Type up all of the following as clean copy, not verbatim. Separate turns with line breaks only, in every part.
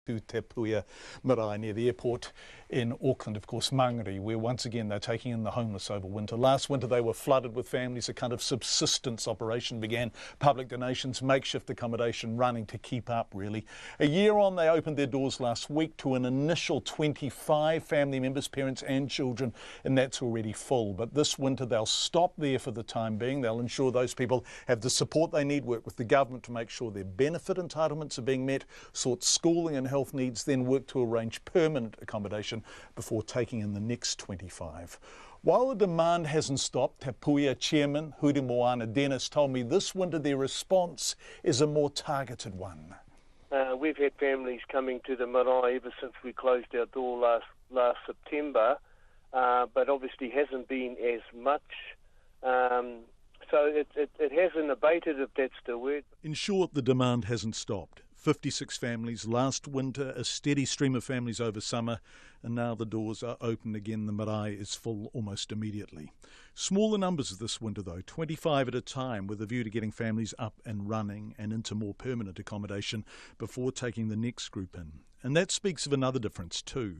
to Te Puea Marae near the airport in Auckland, of course, Mangere, where once again they're taking in the homeless over winter. Last winter they were flooded with families. A kind of subsistence operation began, public donations, makeshift accommodation running to keep up really. A year on, they opened their doors last week to an initial 25 family members, parents and children, and that's already full. But this winter they'll stop there for the time being. They'll ensure those people have the support they need, work with the government to make sure their benefit entitlements are being met, sort schooling and health needs, then work to arrange permanent accommodation before taking in the next 25. While the demand hasn't stopped, Te Puea chairman Hurimoana Dennis told me this winter their response is a more targeted one.
We've had families coming to the marae ever since we closed our door last September, but obviously hasn't been as much. So it hasn't abated, if that's the word.
In short, the demand hasn't stopped. 56 families last winter, a steady stream of families over summer, and now the doors are open again. The marae is full almost immediately. Smaller numbers this winter though, 25 at a time, with a view to getting families up and running and into more permanent accommodation before taking the next group in. And that speaks of another difference too.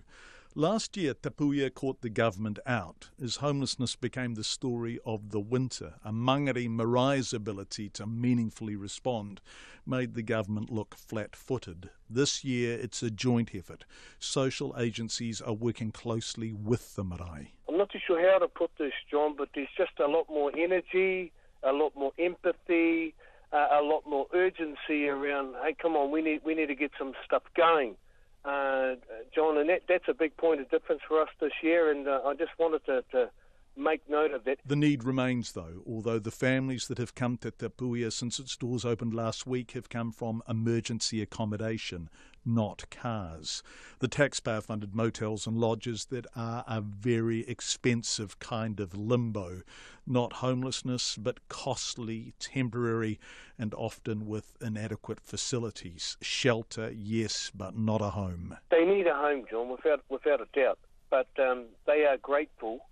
Last year, Te Puea caught the government out as homelessness became the story of the winter. A Mangere marae's ability to meaningfully respond made the government look flat-footed. This year, it's a joint effort. Social agencies are working closely with the marae.
I'm not too sure how to put this, John, but there's just a lot more energy, a lot more empathy, a lot more urgency around, hey, come on, we need to get some stuff going. John, and that's a big point of difference for us this year, and I just wanted to make note of that.
The need remains, though, although the families that have come to Te Puea since its doors opened last week have come from emergency accommodation, not cars. The taxpayer-funded motels and lodges that are a very expensive kind of limbo. Not homelessness, but costly, temporary, and often with inadequate facilities. Shelter, yes, but not a home.
They need a home, John, without a doubt. But they are grateful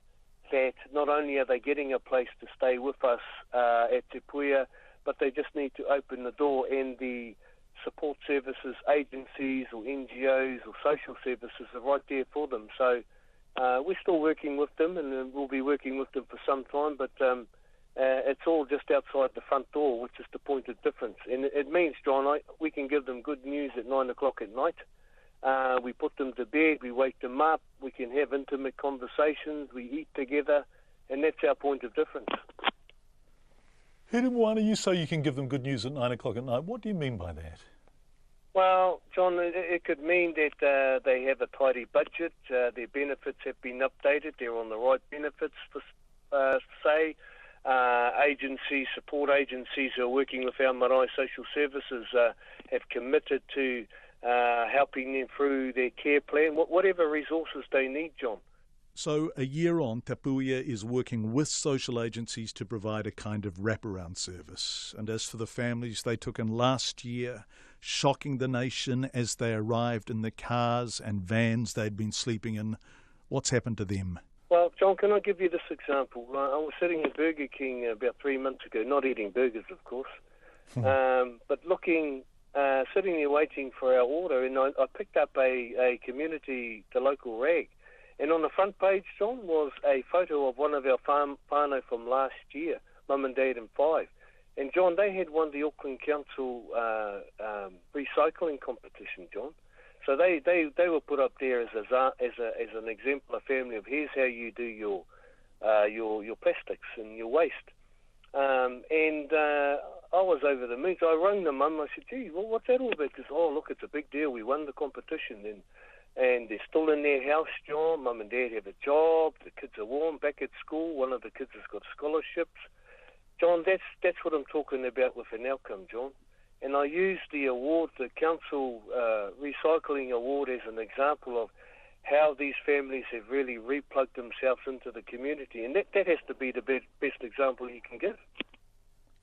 that not only are they getting a place to stay with us at Te Puea, but they just need to open the door, and the support services agencies or NGOs or social services are right there for them. So we're still working with them, and we'll be working with them for some time, but it's all just outside the front door, which is the point of difference. And it means, John, we can give them good news at 9 o'clock at night. We put them to bed, we wake them up, we can have intimate conversations, we eat together, and that's our point of difference.
Hurimoana, you say you can give them good news at 9 o'clock at night. What do you mean by that?
Well, John, it could mean that they have a tidy budget, their benefits have been updated, they're on the right benefits, say. Agencies, support agencies who are working with our marae social services have committed to helping them through their care plan, whatever resources they need, John.
So a year on, Te Puea is working with social agencies to provide a kind of wraparound service. And as for the families they took in last year, shocking the nation as they arrived in the cars and vans they'd been sleeping in, what's happened to them?
Well, John, can I give you this example? I was sitting at Burger King about 3 months ago, not eating burgers, of course, but looking, sitting there waiting for our order, and I picked up the local rag, and on the front page, John, was a photo of one of our whānau from last year, Mum and Dad and 5. And, John, they had won the Auckland Council recycling competition, John. So they were put up there as an exemplar family of here's how you do your plastics and your waste. And I was over the moon. So I rang the mum. I said, gee, well, what's that all about? Because, oh, look, it's a big deal. We won the competition. And they're still in their house, John. Mum and Dad have a job. The kids are warm back at school. One of the kids has got scholarships. John, that's what I'm talking about with an outcome, John. And I used the award, the Council Recycling Award, as an example of how these families have really replugged themselves into the community. And that has to be the best example you can give.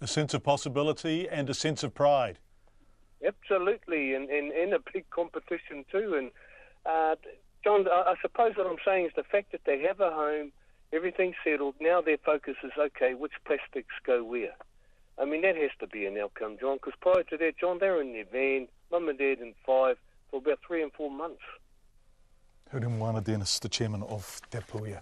A sense of possibility and a sense of pride.
Absolutely, and a big competition too. And John, I suppose what I'm saying is the fact that they have a home, everything's settled, now their focus is, okay, which plastics go where? I mean, that has to be an outcome, John, because prior to that, John, they were in their van, Mum and Dad and 5, for about 3 and 4 months.
Hurimoana Dennis, the chairman of Te Puea.